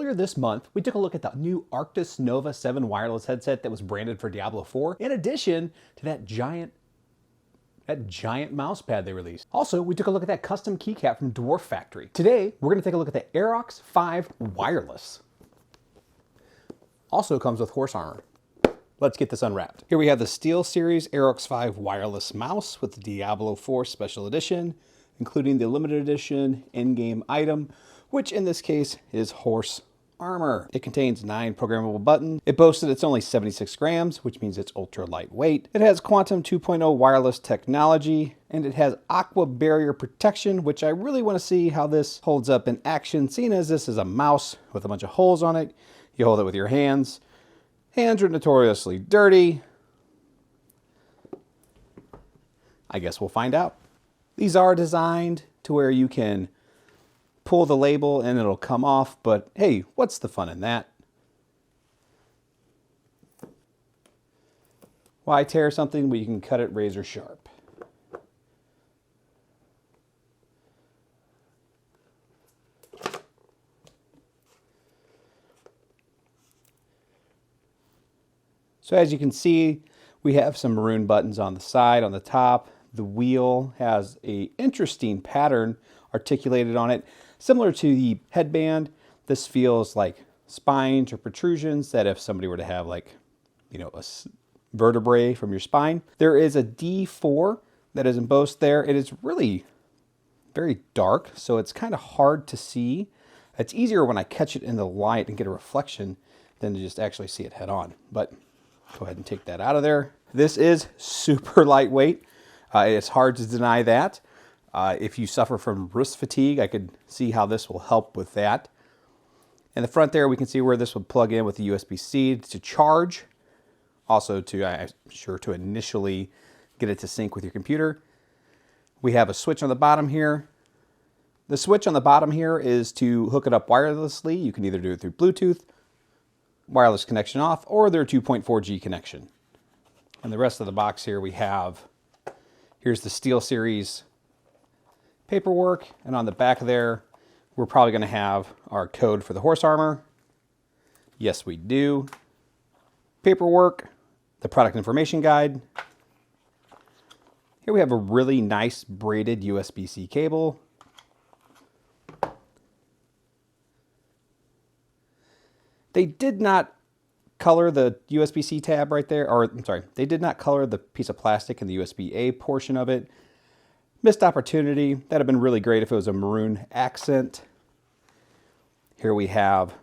Earlier this month, we took a look at the new Arctis Nova 7 wireless headset that was branded for Diablo 4, in addition to that giant mouse pad they released. Also, we took a look at that custom keycap from Dwarf Factory. Today, we're going to take a look at the Aerox 5 wireless. Also comes with horse armor. Let's get this unwrapped. Here we have the Steelseries Aerox 5 wireless mouse with the Diablo 4 special edition, including the limited edition in-game item, which in this case is horse armor. It contains 9 programmable buttons. It boasts that it's only 76 grams, which means it's ultra lightweight. It has Quantum 2.0 wireless technology, and it has aqua barrier protection, which I really want to see how this holds up in action, seeing as this is a mouse with a bunch of holes on it. You hold it with your hands. Hands are notoriously dirty. I guess we'll find out. These are designed to where you can pull the label and it'll come off, but hey, what's the fun in that? Why tear something when you can cut it razor sharp? So as you can see, we have some maroon buttons on the side, on the top. The wheel has an interesting pattern articulated on it. Similar to the headband, this feels like spines or protrusions that if somebody were to have a vertebrae from your spine. There is a D4 that is embossed there. It is really very dark, so it's kind of hard to see. It's easier when I catch it in the light and get a reflection than to just actually see it head on. But go ahead and take that out of there. This is super lightweight. It's hard to deny that. If you suffer from wrist fatigue, I could see how this will help with that. In the front there, we can see where this would plug in with the USB-C to charge. Also I'm sure to initially get it to sync with your computer. We have a switch on the bottom here. The switch on the bottom here is to hook it up wirelessly. You can either do it through Bluetooth, wireless connection off, or their 2.4G connection. And the rest of the box here we have, here's the Steelseries paperwork, and on the back there, we're probably going to have our code for the horse armor. Yes, we do. Paperwork, the product information guide. Here we have a really nice braided USB-C cable. They did not color the USB-C tab right there, or I'm sorry, they did not color the piece of plastic in the USB-A portion of it. Missed opportunity. That'd have been really great if it was a maroon accent. Here we have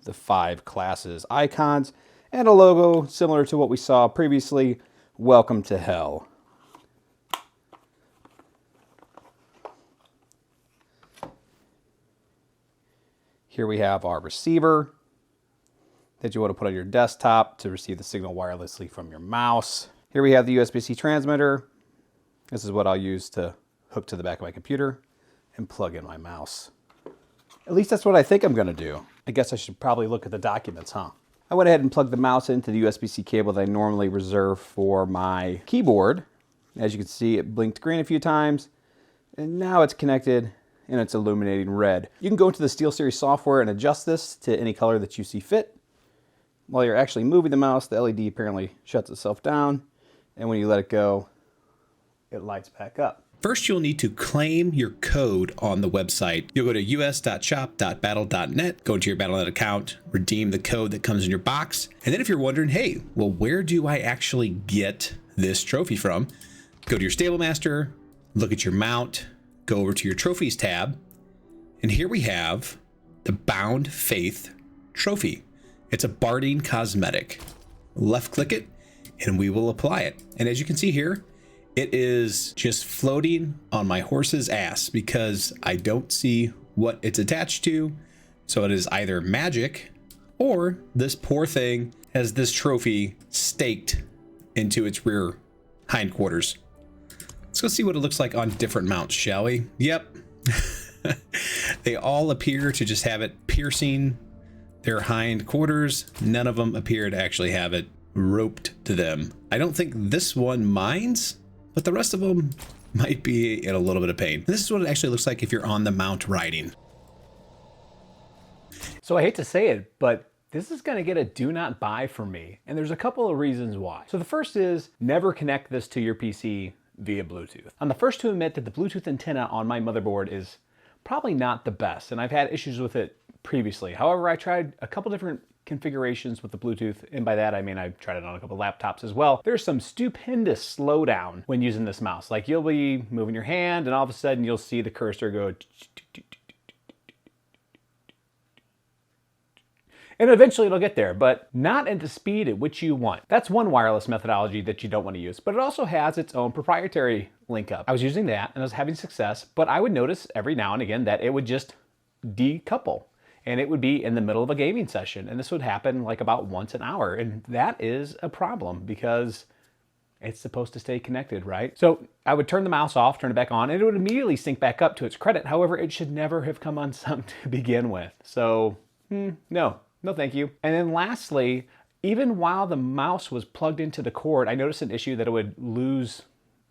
the 5 classes icons and a logo similar to what we saw previously. Welcome to hell. Here we have our receiver that you want to put on your desktop to receive the signal wirelessly from your mouse. Here we have the USB-C transmitter. This is what I'll use to hook to the back of my computer and plug in my mouse. At least that's what I think I'm going to do. I guess I should probably look at the documents, huh? I went ahead and plugged the mouse into the USB-C cable that I normally reserve for my keyboard. As you can see, it blinked green a few times, and now it's connected and it's illuminating red. You can go into the Steelseries software and adjust this to any color that you see fit. While you're actually moving the mouse, the LED apparently shuts itself down, and when you let it go, it lights back up. First, you'll need to claim your code on the website. You'll go to us.shop.battle.net, go into your Battle.net account, redeem the code that comes in your box. And then if you're wondering, hey, well, where do I actually get this trophy from? Go to your Stable Master, look at your mount, go over to your Trophies tab, and here we have the Bound Faith trophy. It's a barding cosmetic. Left click it, and we will apply it. And as you can see here, it is just floating on my horse's ass because I don't see what it's attached to. So it is either magic or this poor thing has this trophy staked into its rear hindquarters. Let's go see what it looks like on different mounts, shall we? Yep. They all appear to just have it piercing their hindquarters. None of them appear to actually have it roped to them. I don't think this one minds, but the rest of them might be in a little bit of pain. And this is what it actually looks like if you're on the mount riding. So I hate to say it, but this is gonna get a do not buy from me. And there's a couple of reasons why. So the first is never connect this to your PC via Bluetooth. I'm the first to admit that the Bluetooth antenna on my motherboard is probably not the best, and I've had issues with it previously. However, I tried a couple different configurations with the Bluetooth, and by that I mean I've tried it on a couple laptops as well. There's some stupendous slowdown when using this mouse. Like you'll be moving your hand and all of a sudden you'll see the cursor go and eventually it'll get there, but not at the speed at which you want. That's one wireless methodology that you don't want to use, but it also has its own proprietary link up. I was using that and I was having success, but I would notice every now and again that it would just decouple. And it would be in the middle of a gaming session. And this would happen like about once an hour. And that is a problem because it's supposed to stay connected, right? So I would turn the mouse off, turn it back on, and it would immediately sync back up to its credit. However, it should never have come unsung to begin with. So no thank you. And then lastly, even while the mouse was plugged into the cord, I noticed an issue that it would lose,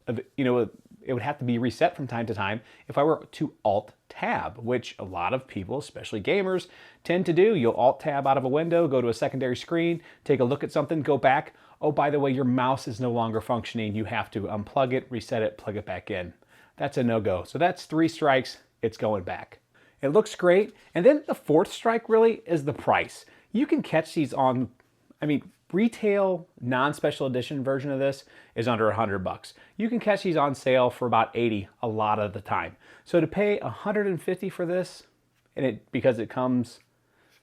it would have to be reset from time to time if I were to Alt-Tab, which a lot of people, especially gamers, tend to do. You'll Alt-Tab out of a window, go to a secondary screen, take a look at something, go back. Oh, by the way, your mouse is no longer functioning. You have to unplug it, reset it, plug it back in. That's a no-go. So that's 3 strikes, it's going back. It looks great. And then the 4th strike really is the price. You can catch these on, retail non-special edition version of this is under $100. You can catch these on sale for about $80 a lot of the time. So to pay $150 for this, and because it comes,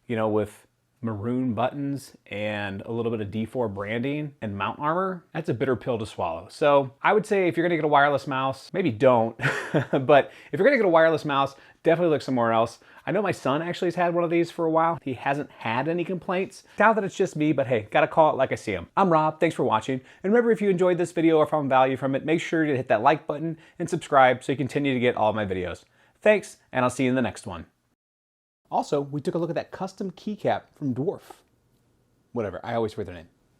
with maroon buttons and a little bit of D4 branding and mount armor, that's a bitter pill to swallow. So I would say if you're gonna get a wireless mouse, maybe don't, but if you're gonna get a wireless mouse, definitely look somewhere else. I know my son actually has had one of these for a while. He hasn't had any complaints. Doubt that it's just me, but hey, gotta call it like I see them. I'm Rob, thanks for watching. And remember, if you enjoyed this video or found value from it, make sure to hit that like button and subscribe so you continue to get all my videos. Thanks, and I'll see you in the next one. Also, we took a look at that custom keycap from Dwarf. Whatever, I always forget their name.